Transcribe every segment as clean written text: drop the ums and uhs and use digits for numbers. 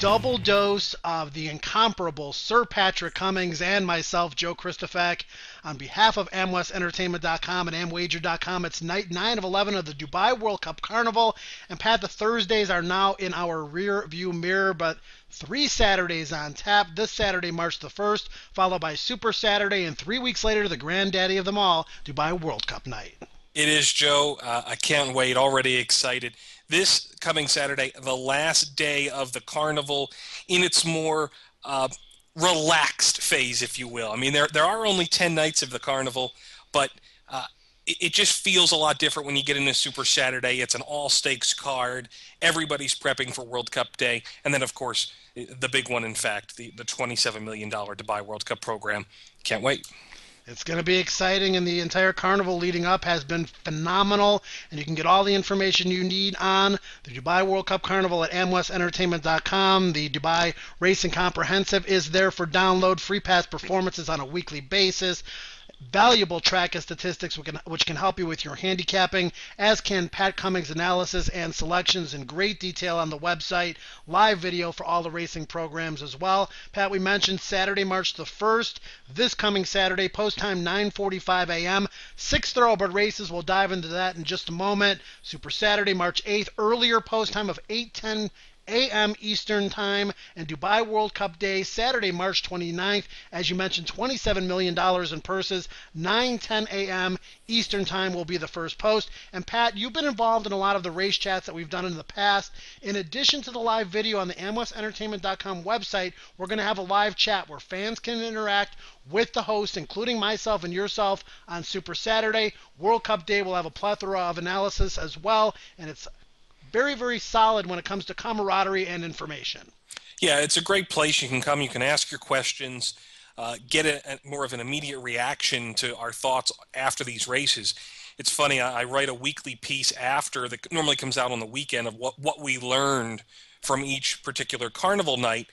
double dose of the incomparable Sir Patrick Cummings and myself, Joe Christofek. On behalf of AmWestEntertainment.com and AmWager.com, it's night 9 of 11 of the Dubai World Cup Carnival. And Pat, the Thursdays are now in our rear view mirror, but 3 Saturdays on tap. This Saturday, March the 1st, followed by Super Saturday, and 3 weeks later, the granddaddy of them all, Dubai World Cup night. It is, Joe. I can't wait. Already excited. This coming Saturday, the last day of the Carnival in its more relaxed phase, if you will. I mean, there are only 10 nights of the Carnival, but it just feels a lot different when you get into Super Saturday. It's an all-stakes card. Everybody's prepping for World Cup Day. And then, of course, the big one, in fact, the $27 million Dubai World Cup program. Can't wait. It's going to be exciting, and the entire carnival leading up has been phenomenal, and you can get all the information you need on the Dubai World Cup Carnival at AmWestEntertainment.com. The Dubai Racing Comprehensive is there for download, free pass performances on a weekly basis, valuable track and statistics which can help you with your handicapping, as can Pat Cummings' analysis and selections in great detail on the website, live video for all the racing programs as well. Pat, we mentioned Saturday, March the 1st, this coming Saturday, post time 9:45 a.m. 6 thoroughbred races. We'll dive into that in just a moment. Super Saturday, March 8th, earlier post time of 8:10 a.m. Eastern Time, and Dubai World Cup Day, Saturday, March 29th. As you mentioned, $27 million in purses. 9:10 a.m. Eastern Time will be the first post. And Pat, you've been involved in a lot of the race chats that we've done in the past. In addition to the live video on the AmWestEntertainment.com website, we're going to have a live chat where fans can interact with the host, including myself and yourself, on Super Saturday. World Cup Day will have a plethora of analysis as well, and it's very, very solid when it comes to camaraderie and information. Yeah, it's a great place. You can come, you can ask your questions, get more of an immediate reaction to our thoughts after these races. It's funny, I write a weekly piece after that normally comes out on the weekend of what we learned from each particular carnival night.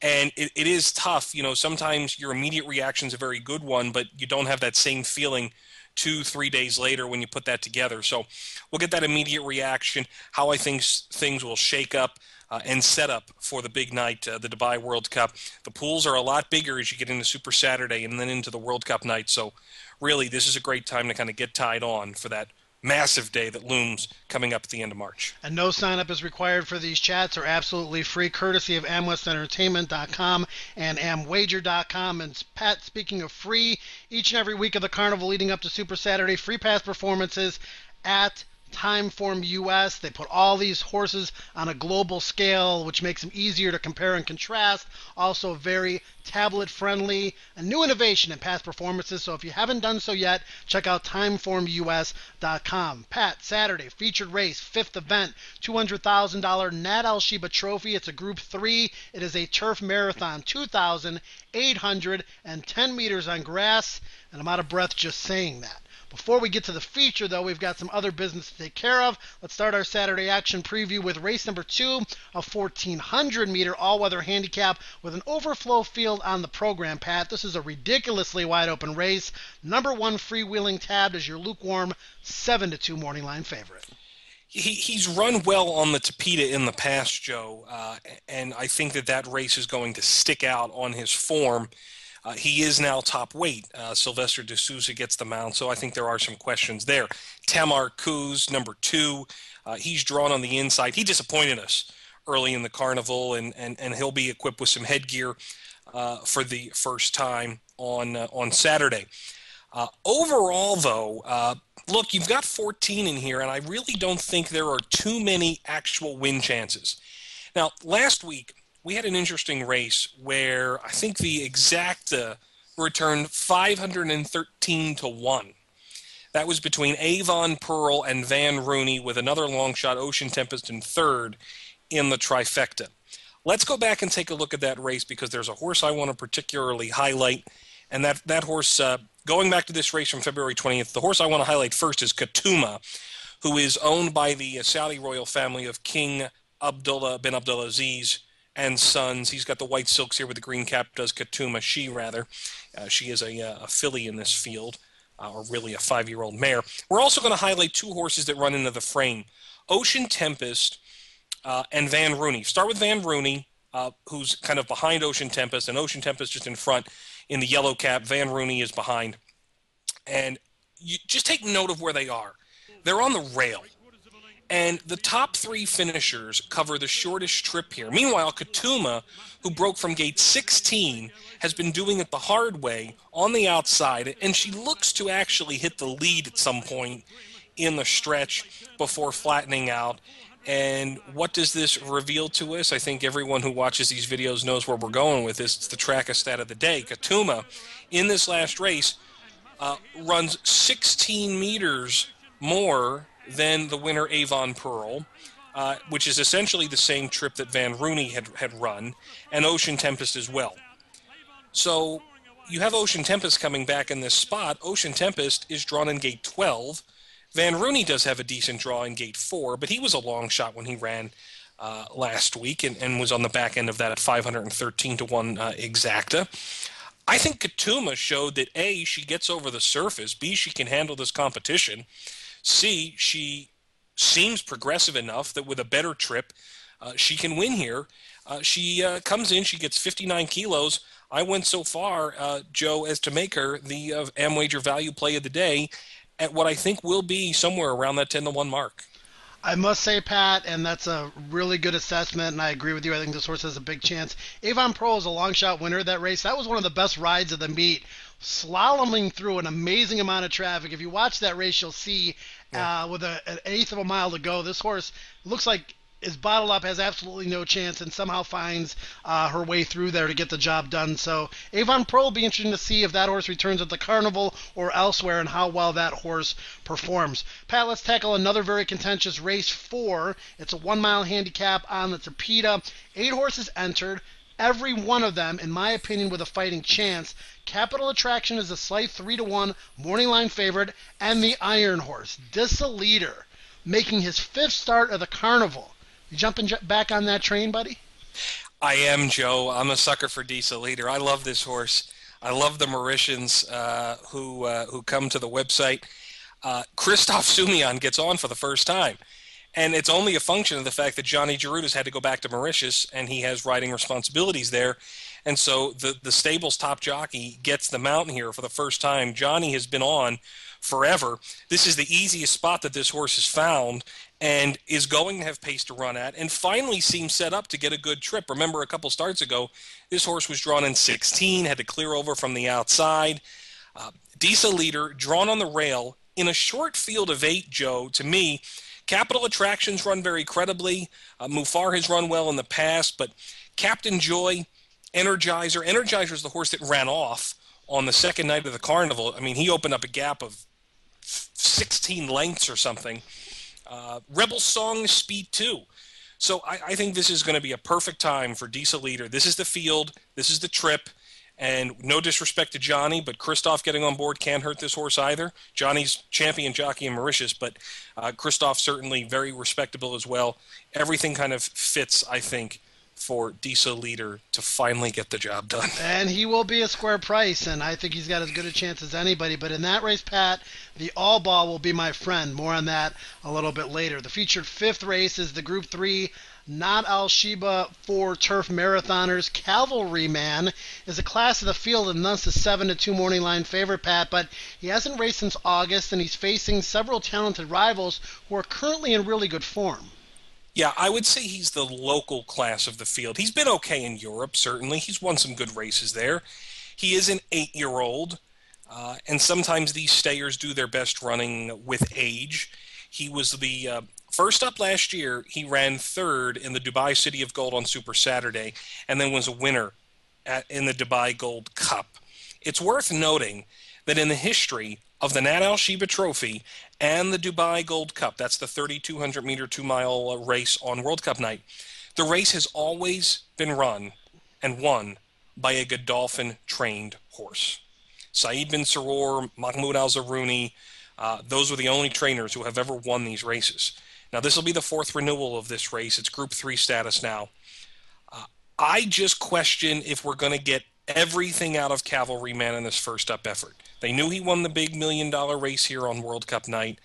And it is tough. You know, sometimes your immediate reaction is a very good one, but you don't have that same feeling 2-3 days later when you put that together. So we'll get that immediate reaction, how I think things will shake up and set up for the big night, the Dubai World Cup. The pools are a lot bigger as you get into Super Saturday and then into the World Cup night. So really, this is a great time to kind of get tied on for that massive day that looms coming up at the end of March. And no sign-up is required for these chats. Are absolutely free, courtesy of AmWestEntertainment.com and AmWager.com. And Pat, speaking of free, each and every week of the carnival leading up to Super Saturday, free pass performances at Timeform US. They put all these horses on a global scale, which makes them easier to compare and contrast. Also very tablet friendly, a new innovation in past performances. So if you haven't done so yet, check out timeformus.com. Pat, Saturday, featured race, 5th event, $200,000 Nat Al Sheba Trophy. It's a Group 3. It is a turf marathon, 2,810 meters on grass, and I'm out of breath just saying that. Before we get to the feature, though, we've got some other business to take care of. Let's start our Saturday action preview with race number 2, a 1,400-meter all-weather handicap with an overflow field on the program, Pat. This is a ridiculously wide-open race. Number 1 freewheeling tabbed as your lukewarm 7-2 morning line favorite. He's run well on the Tapeta in the past, Joe, and I think that race is going to stick out on his form. He is now top weight. Sylvester de Souza gets the mount, so I think there are some questions there. Tamar Kuz, number 2, he's drawn on the inside. He disappointed us early in the carnival, and he'll be equipped with some headgear for the first time on Saturday. Overall, though, look, you've got 14 in here, and I really don't think there are too many actual win chances. Now, last week, we had an interesting race where I think the exact returned 513 to 1. That was between Avon Pearl and Van Rooney, with another long shot, Ocean Tempest, in third in the trifecta. Let's go back and take a look at that race, because there's a horse I want to particularly highlight, and that horse, going back to this race from February 20th, the horse I want to highlight first is Katuma, who is owned by the Saudi royal family of King Abdullah bin Abdulaziz and Sons. He's got the white silks here with the green cap, does Katuma, she is a filly in this field, or really a 5-year-old mare. We're also going to highlight 2 horses that run into the frame, Ocean Tempest and Van Rooney. Start with Van Rooney. who's kind of behind Ocean Tempest, and Ocean Tempest just in front in the yellow cap. Van Rooney is behind. And you just take note of where they are. They're on the rail. And the top three finishers cover the shortest trip here. Meanwhile, Katuma, who broke from gate 16, has been doing it the hard way on the outside, and she looks to actually hit the lead at some point in the stretch before flattening out. And what does this reveal to us? I think everyone who watches these videos knows where we're going with this. It's the track stat of the day. Katuma, in this last race, runs 16 meters more than the winner Avon Pearl, which is essentially the same trip that Van Rooney had run, and Ocean Tempest as well. So you have Ocean Tempest coming back in this spot. Ocean Tempest is drawn in gate 12. Van Rooney does have a decent draw in gate 4, but he was a long shot when he ran last week and was on the back end of that at 513 to 1 exacta. I think Katuma showed that A, she gets over the surface, B, she can handle this competition, C, she seems progressive enough that with a better trip, she can win here. She comes in, she gets 59 kilos. I went so far, Joe, as to make her the Amwager value play of the day at what I think will be somewhere around that 10 to 1 mark. I must say, Pat, and that's a really good assessment, and I agree with you. I think this horse has a big chance. Avon Pearl is a long shot winner of that race. That was one of the best rides of the meet, slaloming through an amazing amount of traffic. If you watch that race, you'll see with an eighth of a mile to go, this horse looks like is bottled up, has absolutely no chance, and somehow finds her way through there to get the job done. So Avon Pearl will be interesting to see if that horse returns at the Carnival or elsewhere and how well that horse performs. Pat, let's tackle another very contentious race 4. It's a 1 mile handicap on the Tapeta. 8 horses entered, every one of them, in my opinion, with a fighting chance. Capital Attraction is a slight 3 to 1 morning line favorite, and the Iron Horse, Disaleader, making his 5th start of the Carnival. You jumping back on that train, buddy? I am, Joe. I'm a sucker for Disaleader. I love this horse. I love the Mauritians who come to the website. Christophe Soumillon gets on for the first time. And it's only a function of the fact that Johnny Giroud's had to go back to Mauritius, and he has riding responsibilities there. And so the stable's top jockey gets the mountain here for the first time. Johnny has been on forever. This is the easiest spot that this horse has found and is going to have pace to run at, and finally seems set up to get a good trip. Remember, a couple starts ago, this horse was drawn in 16, had to clear over from the outside. Disaleader, drawn on the rail, in a short field of 8, Joe, to me, Capital Attractions run very credibly. Mufar has run well in the past, but Captain Joy, Energizer is the horse that ran off on the second night of the Carnival. I mean, he opened up a gap of 16 lengths or something. Rebel Song is speed 2. So I think this is going to be a perfect time for Disaleader. This is the field. This is the trip. And no disrespect to Johnny, but Christophe getting on board can't hurt this horse either. Johnny's champion jockey in Mauritius, but Christophe certainly very respectable as well. Everything kind of fits, I think, for Disaleader to finally get the job done. And he will be a square price, and I think he's got as good a chance as anybody. But in that race, Pat, the all ball will be my friend. More on that a little bit later. The featured 5th race is the Group 3 Not Al Sheba 4 Turf Marathoners. Cavalryman is a class of the field and thus a 7 to 2 morning line favorite, Pat, but he hasn't raced since August, and he's facing several talented rivals who are currently in really good form. Yeah, I would say he's the local class of the field. He's been okay in Europe, certainly. He's won some good races there. He is an 8-year-old, and sometimes these stayers do their best running with age. He was the first up last year. He ran 3rd in the Dubai City of Gold on Super Saturday, and then was a winner in the Dubai Gold Cup. It's worth noting that in the history of the Nat Al Sheba Trophy and the Dubai Gold Cup, that's the 3,200-meter 2-mile race on World Cup night, the race has always been run and won by a Godolphin-trained horse. Saeed bin Saror, Mahmoud Al-Zaruni, those were the only trainers who have ever won these races. Now, this will be the 4th renewal of this race. It's Group 3 status now. I just question if we're going to get everything out of Cavalryman in this first up effort. They knew he won the big $1 million race here on World Cup night.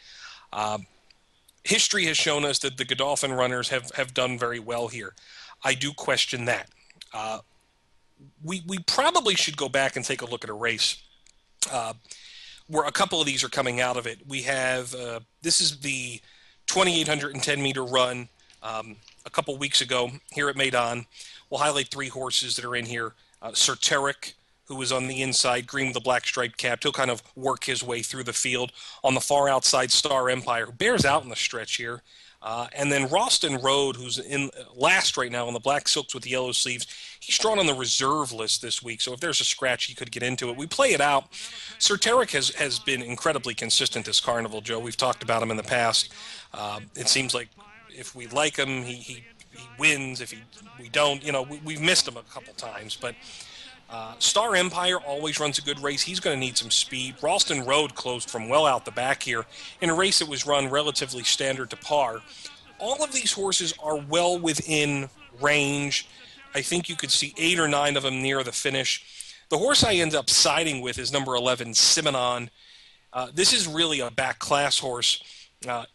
History has shown us that the Godolphin runners have done very well here. I do question that. We probably should go back and take a look at a race where a couple of these are coming out of it. We have this is the 2,810-meter run a couple weeks ago here at Maidan. We'll highlight 3 horses that are in here. Certeric, who is on the inside, green with a black striped cap. He'll kind of work his way through the field. On the far outside, Star Empire, who bears out in the stretch here. And then Ralston Road, who's in last right now on the black silks with the yellow sleeves. He's drawn on the reserve list this week, so if there's a scratch, he could get into it. We play it out. Certeric has been incredibly consistent this carnival, Joe. We've talked about him in the past. It seems like if we like him, he wins. If we don't, we've missed him a couple times. But Star Empire always runs a good race. He's going to need some speed. Ralston Road closed from well out the back here in a race that was run relatively standard to par. All of these horses are well within range. I think you could see 8 or 9 of them near the finish. The horse I end up siding with is number 11, Simonon. This is really a back class horse.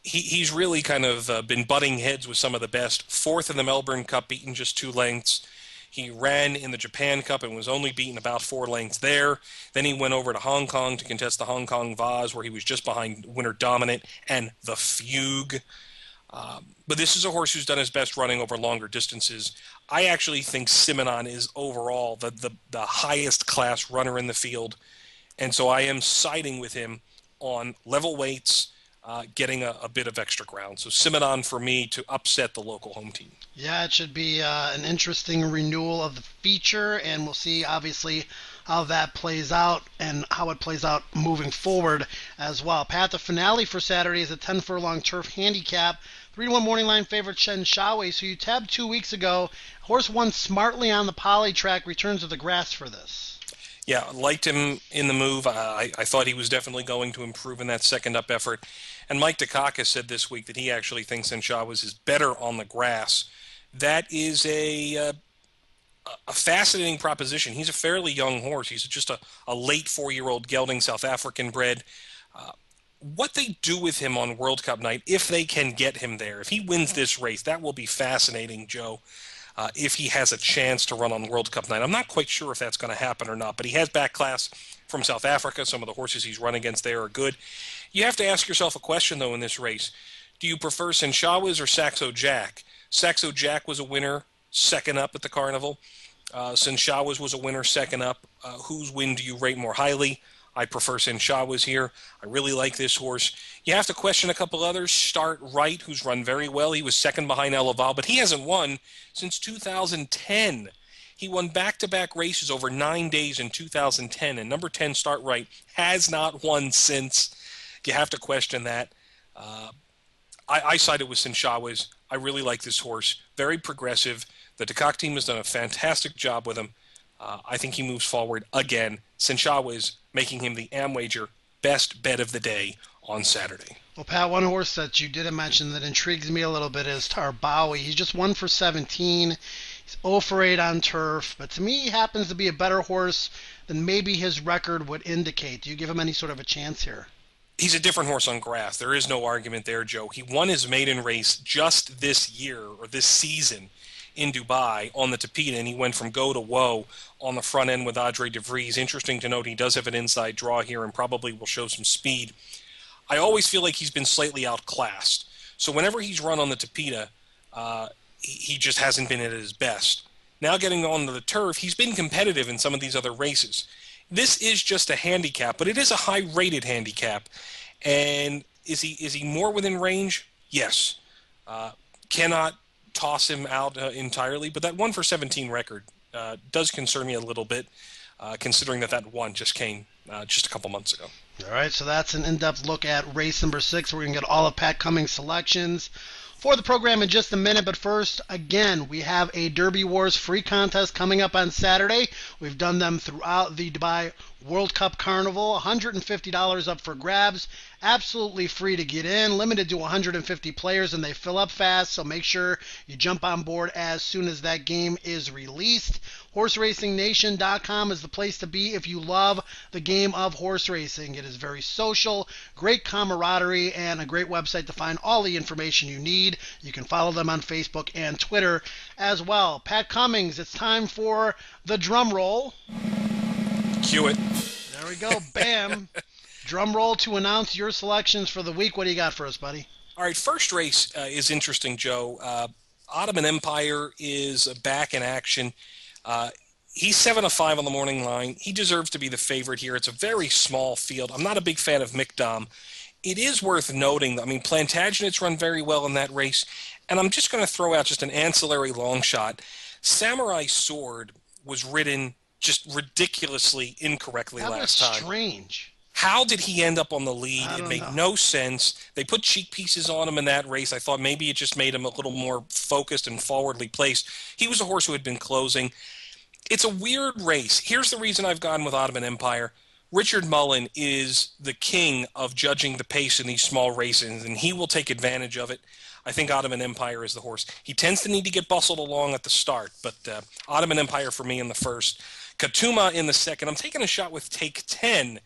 He's really kind of been butting heads with some of the best. 4th in the Melbourne Cup, beaten just 2 lengths. He ran in the Japan Cup and was only beaten about 4 lengths there. Then he went over to Hong Kong to contest the Hong Kong Vase, where he was just behind Winter Dominant and the Fugue. But this is a horse who's done his best running over longer distances. I actually think Simonon is overall the highest class runner in the field. And so I am siding with him on level weights, getting a bit of extra ground. So Simonon for me to upset the local home team. Yeah, it should be an interesting renewal of the feature, and we'll see, obviously, how that plays out and how it plays out moving forward as well. Pat, the finale for Saturday is a 10-furlong turf handicap. 3-1 morning line favorite Shen Shaowei, who you tabbed 2 weeks ago. Horse won smartly on the poly track, returns to the grass for this. Yeah, liked him in the move. I thought he was definitely going to improve in that second up effort. And Mike Dukakis said this week that he actually thinks Shaowei is better on the grass. That is a fascinating proposition. He's a fairly young horse. He's just a late 4-year-old gelding, South African bred. What they do with him on World Cup night, if they can get him there, if he wins this race, that will be fascinating, Joe. If he has a chance to run on World Cup night. I'm not quite sure if that's going to happen or not, but he has back class from South Africa. Some of the horses he's run against there are good. You have to ask yourself a question, though, in this race. Do you prefer Shaowei or Saxo Jack? Saxo Jack was a winner, second up at the Carnival. Shaowei was a winner, second up. Whose win do you rate more highly? I prefer Shaowei here. I really like this horse. You have to question a couple others. Start Right, who's run very well. He was second behind Elaval, but he hasn't won since 2010. He won back-to-back races over 9 days in 2010, and number 10, Start Right, has not won since. You have to question that. I sided with Shaowei. I really like this horse. Very progressive. The Dukak team has done a fantastic job with him. I think he moves forward again. Shaowei making him the Amwager best bet of the day on Saturday. Well, Pat, one horse that you didn't mention that intrigues me a little bit is Tarbawi. He's just 1 for 17. He's 0 for 8 on turf, but to me he happens to be a better horse than maybe his record would indicate. Do you give him any sort of a chance here? He's a different horse on grass. There is no argument there, Joe. He won his maiden race just this year or this season in Dubai on the Tapeta, and he went from go to woe on the front end with Audrey de Vries. Interesting to note he does have an inside draw here and probably will show some speed. I always feel like he's been slightly outclassed. So whenever he's run on the Tapeta, he just hasn't been at his best. Now getting on the turf, he's been competitive in some of these other races. This is just a handicap, but it is a high-rated handicap. And is he more within range? Yes. Cannot toss him out entirely, but that 1 for 17 record does concern me a little bit, considering that one just came just a couple months ago. All right, so that's an in-depth look at race number 6. We're going to get all of Pat Cummings' selections for the program in just a minute, but first, again, we have a Derby Wars free contest coming up on Saturday. We've done them throughout the Dubai World Cup Carnival. $150 up for grabs. Absolutely free to get in. Limited to 150 players, and they fill up fast, so make sure you jump on board as soon as that game is released. HorseRacingNation.com is the place to be if you love the game of horse racing. It It is very social, great camaraderie, and a great website to find all the information you need. You can follow them on Facebook and Twitter as well. Pat Cummings, it's time for the drum roll. Cue it. There we go. Bam. Drum roll to announce your selections for the week. What do you got for us, buddy? All right, first race is interesting, Joe. Ottoman Empire is back in action. He's 7-5 on the morning line. He deserves to be the favorite here. It's a very small field. I'm not a big fan of Mick Dom. It is worth noting, I mean, Plantagenet's run very well in that race, and I'm just going to throw out just an ancillary long shot. Samurai Sword was ridden just ridiculously incorrectly last time. That was strange. How did he end up on the lead? It made know. no sense. They put cheek pieces on him in that race. I thought maybe it just made him a little more focused and forwardly placed. He was a horse who had been closing. It's a weird race. Here's the reason I've gone with Ottoman Empire. Richard Mullen is the king of judging the pace in these small races, and he will take advantage of it. I think Ottoman Empire is the horse. He tends to need to get bustled along at the start, but Ottoman Empire for me in the first. Katuma in the second. I'm taking a shot with Take 10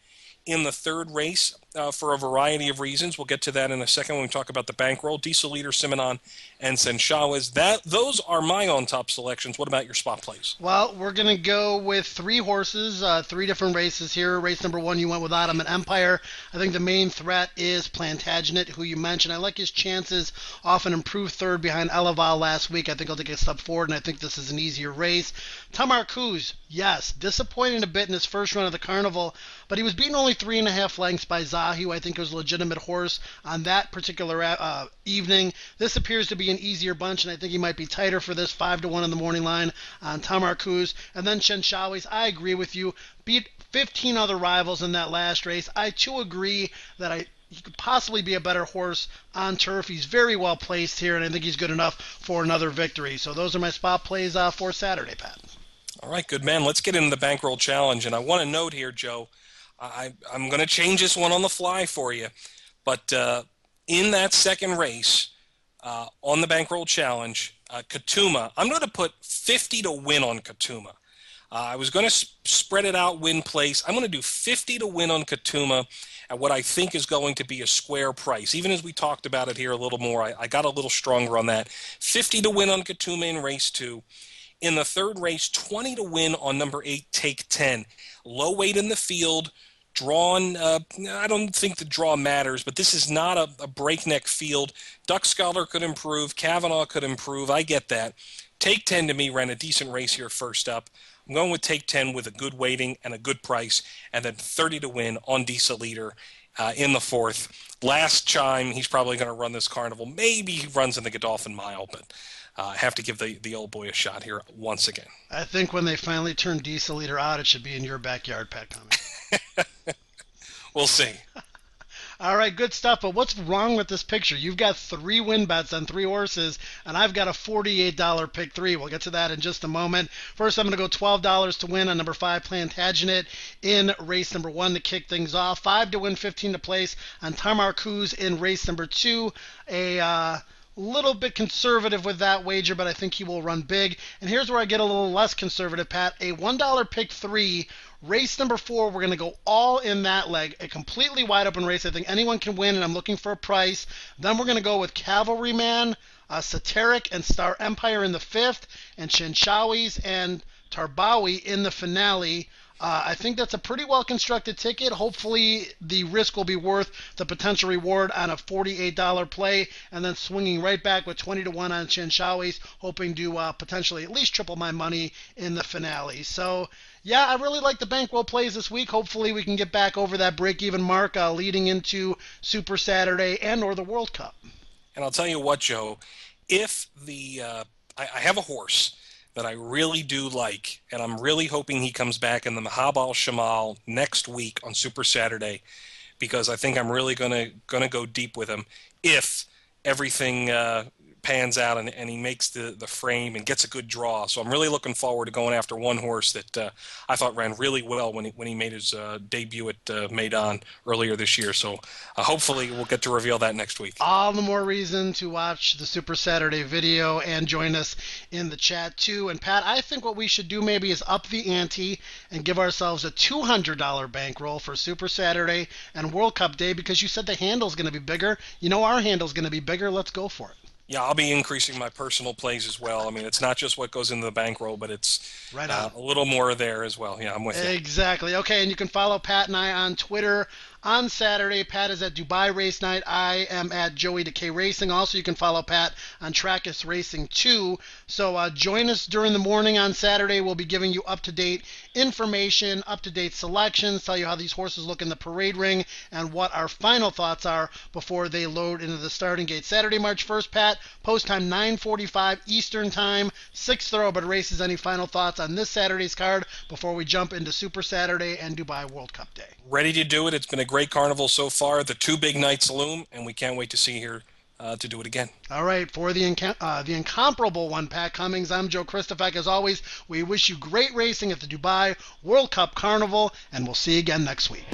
in the third race for a variety of reasons. We'll get to that in a second when we talk about the bankroll. Diesel Leader, Simonon, and Senshawez. Those are my on-top selections. What about your spot plays? Well, we're going to go with three horses, three different races here. Race number one, you went with Ottoman Empire. I think the main threat is Plantagenet, who you mentioned. I like his chances off an improved third behind Elaval last week. I think he'll take a step forward, and I think this is an easier race. Tamar Kuz, yes, disappointing a bit in his first run of the Carnival, but he was beaten only 3.5 lengths by Zahu. I think it was a legitimate horse on that particular evening. This appears to be an easier bunch, and I think he might be tighter for this 5-1 on the morning line on Tamar Kuz. And then Senshawez, I agree with you, beat 15 other rivals in that last race. I too agree that he could possibly be a better horse on turf. He's very well placed here, and I think he's good enough for another victory. So those are my spot plays for Saturday, Pat. All right, good man. Let's get into the Bankroll Challenge. And I want to note here, Joe, I'm going to change this one on the fly for you. But in that second race on the Bankroll Challenge, Katuma, I'm going to put 50 to win on Katuma. I was going to spread it out, win place. I'm going to do 50 to win on Katuma at what I think is going to be a square price. Even as we talked about it here a little more, I got a little stronger on that. 50 to win on Katuma in race 2. In the third race, 20 to win on number 8, Take 10. Low weight in the field, drawn. I don't think the draw matters, but this is not a breakneck field. Duck Scholar could improve. Kavanaugh could improve. I get that. Take 10 to me ran a decent race here first up. I'm going with Take 10 with a good weighting and a good price, and then 30 to win on Diesel Leader in the fourth. Last chime, he's probably going to run this Carnival. Maybe he runs in the Godolphin Mile, but I have to give the old boy a shot here once again. I think when they finally turn Diesel Leader out, it should be in your backyard, Pat Cummings. We'll see. All right, good stuff. But what's wrong with this picture? You've got 3 win bets on 3 horses, and I've got a $48 pick 3. We'll get to that in just a moment. First, I'm going to go $12 to win on number 5, Plantagenet, in race number 1 to kick things off. 5 to win, 15 to place on Tamar Kuz in race number 2. A little bit conservative with that wager, but I think he will run big. And here's where I get a little less conservative, Pat. A $1 pick 3. Race number 4, we're going to go all in that leg. A completely wide open race. I think anyone can win, and I'm looking for a price. Then we're going to go with Cavalryman, Satiric, and Star Empire in the 5th, and Senshawez and Tarbawi in the finale. I think that's a pretty well-constructed ticket. Hopefully, the risk will be worth the potential reward on a $48 play, and then swinging right back with 20 to 1 on Senshawez, hoping to potentially at least triple my money in the finale. So, yeah, I really like the bankroll plays this week. Hopefully, we can get back over that break-even mark leading into Super Saturday and or the World Cup. And I'll tell you what, Joe, if I have a horse that I really do like, and I'm really hoping he comes back in the Mahab al-Shamal next week on Super Saturday, because I think I'm really gonna go deep with him if everything pans out and he makes the frame and gets a good draw. So I'm really looking forward to going after one horse that I thought ran really well when he made his debut at Maidan earlier this year. So hopefully we'll get to reveal that next week. All the more reason to watch the Super Saturday video and join us in the chat too. And Pat, I think what we should do maybe is up the ante and give ourselves a $200 bankroll for Super Saturday and World Cup Day, because you said the handle's going to be bigger. You know our handle's going to be bigger. Let's go for it. Yeah, I'll be increasing my personal plays as well. I mean, it's not just what goes into the bankroll, but it's right on. A little more there as well. Yeah, I'm with you. Exactly. Okay, and you can follow Pat and I on Twitter. On Saturday, Pat is at Dubai Race Night. I am at Joey Decay Racing. Also, you can follow Pat on Trackus Racing 2. So join us during the morning on Saturday. We'll be giving you up-to-date information, up-to-date selections, tell you how these horses look in the parade ring, and what our final thoughts are before they load into the starting gate. Saturday, March 1st, Pat, post time 9:45 Eastern Time, 6 thoroughbred races. Any final thoughts on this Saturday's card before we jump into Super Saturday and Dubai World Cup Day? Ready to do it. It's been a great carnival so far. The 2 big nights loom, and we can't wait to see you here to do it again. All right, for the incomparable one, Pat Cummings, I'm Joe Christofek. As always, we wish you great racing at the Dubai World Cup Carnival, and we'll see you again next week.